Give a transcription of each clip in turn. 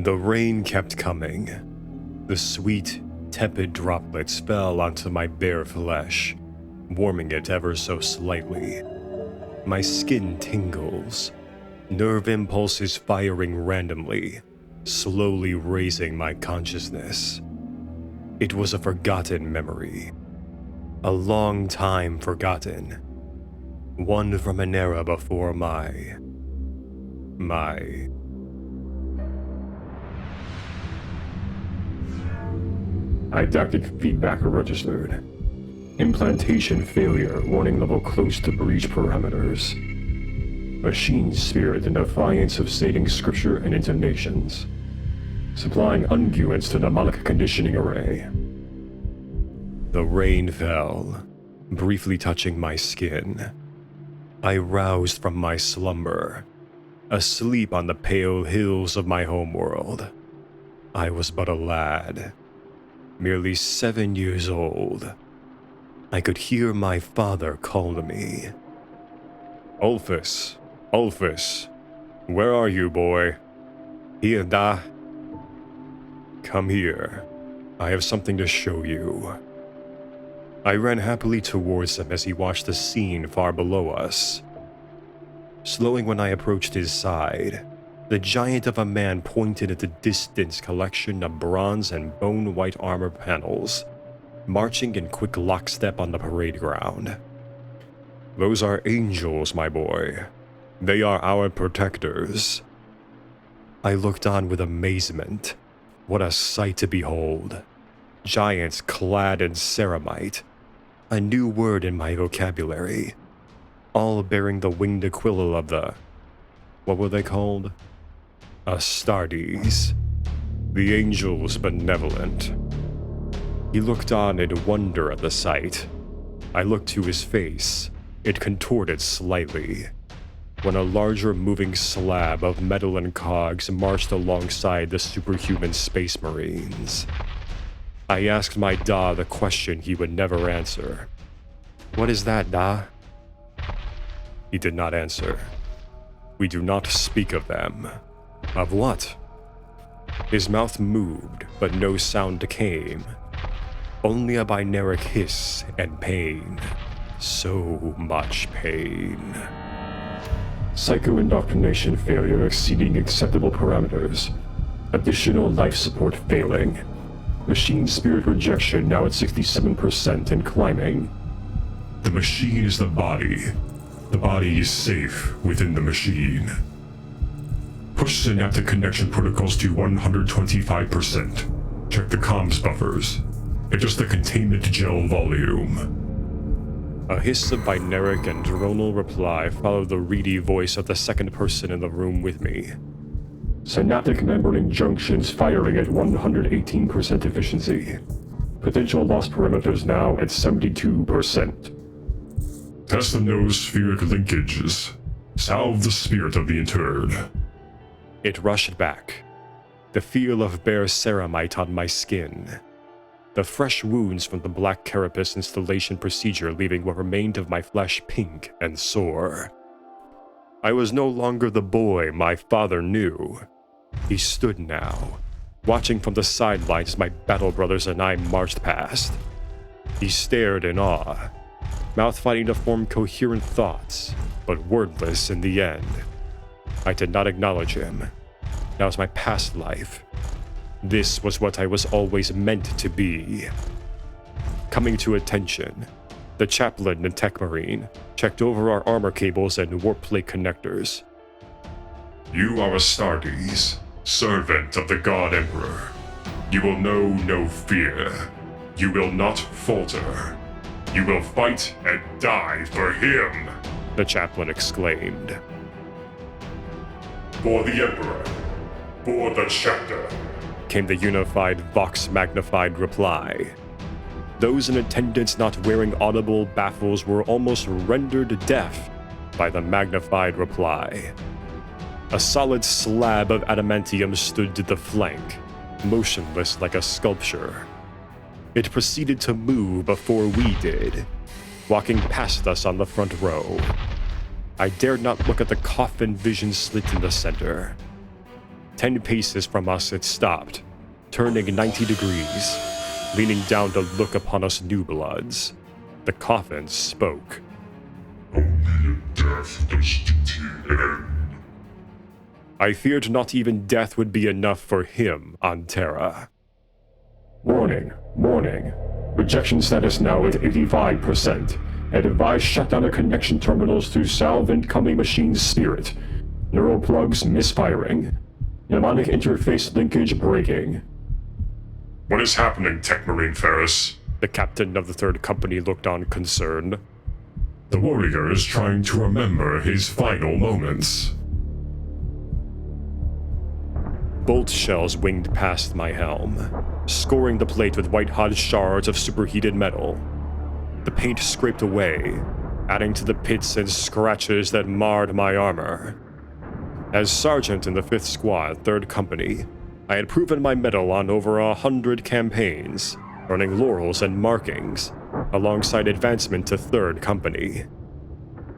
The rain kept coming. The sweet, tepid droplets fell onto my bare flesh, warming it ever so slightly. My skin tingles, nerve impulses firing randomly, slowly raising my consciousness. It was a forgotten memory. A long time forgotten. One from an era before my... Didactic feedback registered. Implantation failure, warning level close to breach parameters. Machine spirit in defiance of stating scripture and intonations. Supplying unguents to demonic conditioning array. The rain fell, briefly touching my skin. I roused from my slumber, asleep on the pale hills of my homeworld. I was but a lad, merely 7 years old. I could hear my father call to me. Ulfus, Ulfus, where are you, boy? Here, da. Come here. I have something to show you. I ran happily towards him as he watched the scene far below us. Slowing when I approached his side, the giant of a man pointed at the distant collection of bronze and bone-white armor panels, marching in quick lockstep on the parade ground. Those are angels, my boy. They are our protectors. I looked on with amazement. What a sight to behold. Giants clad in ceramite, a new word in my vocabulary, all bearing the winged equivalent of the... what were they called? Astartes. The angels benevolent. He looked on in wonder at the sight. I looked to his face. It contorted slightly, when a larger moving slab of metal and cogs marched alongside the superhuman space marines. I asked my Da the question he would never answer. What is that, Da? He did not answer. We do not speak of them. Of what? His mouth moved, but no sound came. Only a binaric hiss and pain. So much pain. Psycho-indoctrination failure exceeding acceptable parameters. Additional life support failing. Machine spirit rejection now at 67% and climbing. The machine is the body. The body is safe within the machine. Push synaptic connection protocols to 125%. Check the comms buffers. Adjust the containment gel volume. A hiss of binaric and dronal reply followed the reedy voice of the second person in the room with me. Synaptic membrane junctions firing at 118% efficiency. Potential loss parameters now at 72%. Test the noospheric linkages. Salve the spirit of the interred. It rushed back. The feel of bare ceramite on my skin. The fresh wounds from the black carapace installation procedure leaving what remained of my flesh pink and sore. I was no longer the boy my father knew. He stood now, watching from the sidelines as my battle brothers and I marched past. He stared in awe, mouth fighting to form coherent thoughts, but wordless in the end. I did not acknowledge him. That was my past life. This was what I was always meant to be. Coming to attention, the chaplain and tech marine checked over our armor cables and warp plate connectors. You are Astartes, servant of the God Emperor. You will know no fear. You will not falter. You will fight and die for him, the chaplain exclaimed. For the Emperor. For the chapter, came the unified Vox-magnified reply. Those in attendance not wearing audible baffles were almost rendered deaf by the magnified reply. A solid slab of adamantium stood to the flank, motionless like a sculpture. It proceeded to move before we did, walking past us on the front row. I dared not look at the coffin vision slit in the center. 10 paces from us it stopped, turning 90 degrees, leaning down to look upon us new bloods. The coffin spoke. Only in death does duty end. I feared not even death would be enough for him on Terra. Warning, warning. Rejection status now at 85%. Advise shutdown of connection terminals to salve incoming machine spirit. Neural plugs misfiring. Mnemonic interface linkage breaking. What is happening, Tech Marine Ferris? The captain of the third company looked on concerned. The warrior is trying to remember his final moments. Bolt shells winged past my helm, scoring the plate with white-hot shards of superheated metal. The paint scraped away, adding to the pits and scratches that marred my armor. As sergeant in the 5th Squad, 3rd Company, I had proven my mettle on over 100 campaigns, earning laurels and markings, alongside advancement to 3rd Company.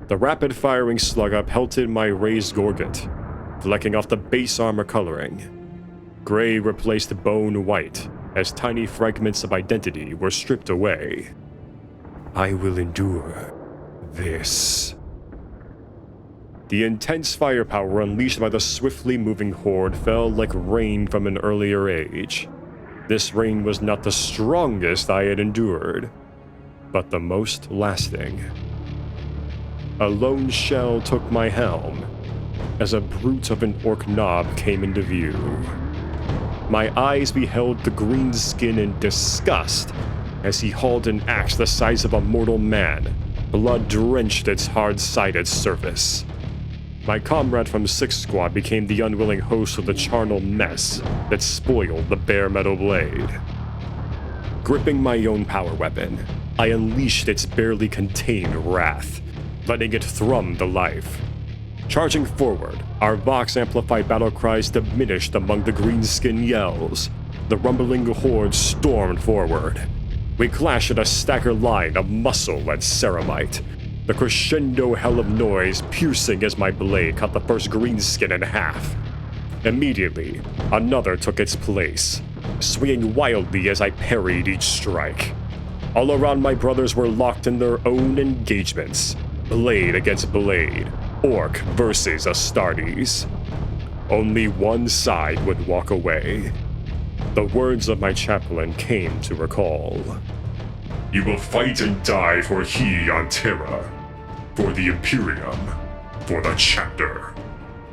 The rapid-firing slug pelted my raised gorget, flecking off the base armor coloring. Gray replaced bone white, as tiny fragments of identity were stripped away. I will endure this. The intense firepower unleashed by the swiftly moving horde fell like rain from an earlier age. This rain was not the strongest I had endured, but the most lasting. A lone shell took my helm, as a brute of an orc knob came into view. My eyes beheld the green skin in disgust as he hauled an axe the size of a mortal man. Blood drenched its hard-sided surface. My comrade from 6th Squad became the unwilling host of the charnel mess that spoiled the bare metal blade. Gripping my own power weapon, I unleashed its barely contained wrath, letting it thrum to life. Charging forward, our Vox-amplified battle cries diminished among the greenskin yells. The rumbling horde stormed forward. We clashed at a staggered line of muscle and ceramite, the crescendo hell of noise piercing as my blade cut the first greenskin in half. Immediately, another took its place, swinging wildly as I parried each strike. All around my brothers were locked in their own engagements, blade against blade, orc versus Astartes. Only one side would walk away. The words of my chaplain came to recall. You will fight and die for he on Terra, for the Imperium, for the chapter.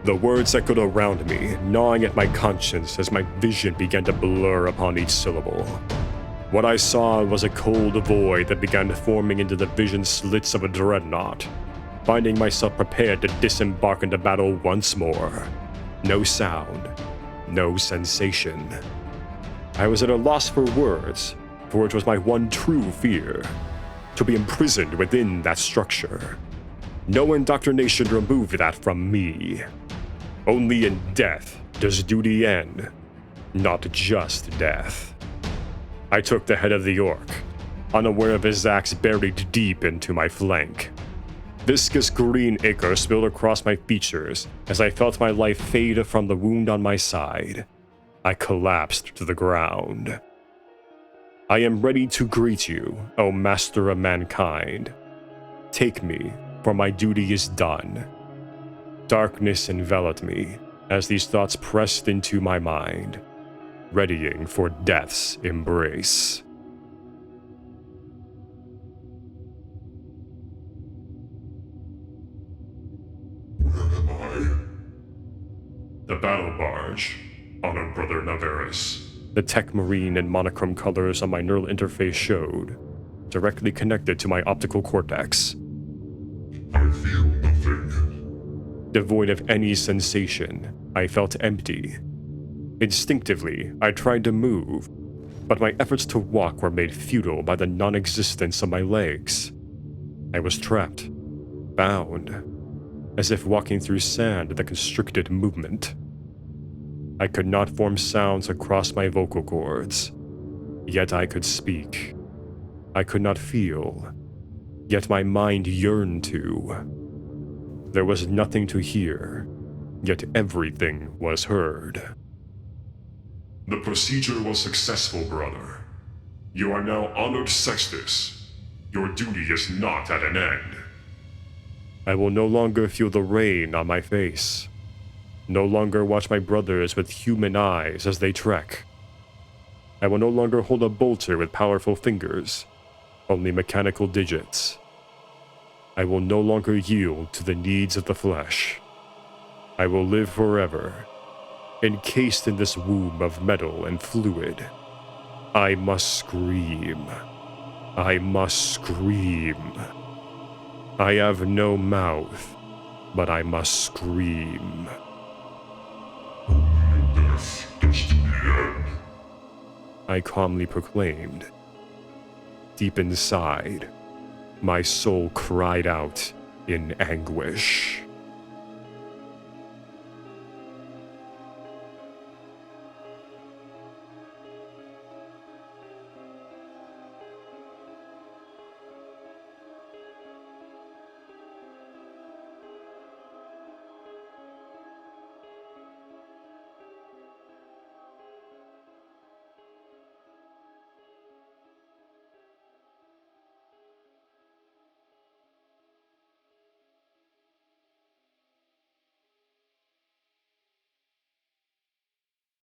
The words echoed around me, gnawing at my conscience as my vision began to blur upon each syllable. What I saw was a cold void that began forming into the vision slits of a dreadnought, finding myself prepared to disembark into battle once more. No sound, no sensation. I was at a loss for words, for it was my one true fear, to be imprisoned within that structure. No indoctrination removed that from me. Only in death does duty end, not just death. I took the head of the orc, unaware of his axe buried deep into my flank. Viscous green ichor spilled across my features as I felt my life fade from the wound on my side. I collapsed to the ground. I am ready to greet you, O Master of Mankind. Take me, for my duty is done. Darkness enveloped me as these thoughts pressed into my mind, readying for death's embrace. Where am I? The battle barge, Honor Brother Navarus. The tech marine and monochrome colors on my neural interface showed, directly connected to my optical cortex. I feel nothing. Devoid of any sensation, I felt empty. Instinctively, I tried to move, but my efforts to walk were made futile by the non-existence of my legs. I was trapped, bound, as if walking through sand that constricted movement. I could not form sounds across my vocal cords, yet I could speak. I could not feel, yet my mind yearned to. There was nothing to hear, yet everything was heard. The procedure was successful, brother. You are now honored Sextus. Your duty is not at an end. I will no longer feel the rain on my face. No longer watch my brothers with human eyes as they trek. I will no longer hold a bolter with powerful fingers, only mechanical digits. I will no longer yield to the needs of the flesh. I will live forever, encased in this womb of metal and fluid. I must scream. I must scream. I have no mouth, but I must scream. Only your death gets to the end. I calmly proclaimed. Deep inside, my soul cried out in anguish.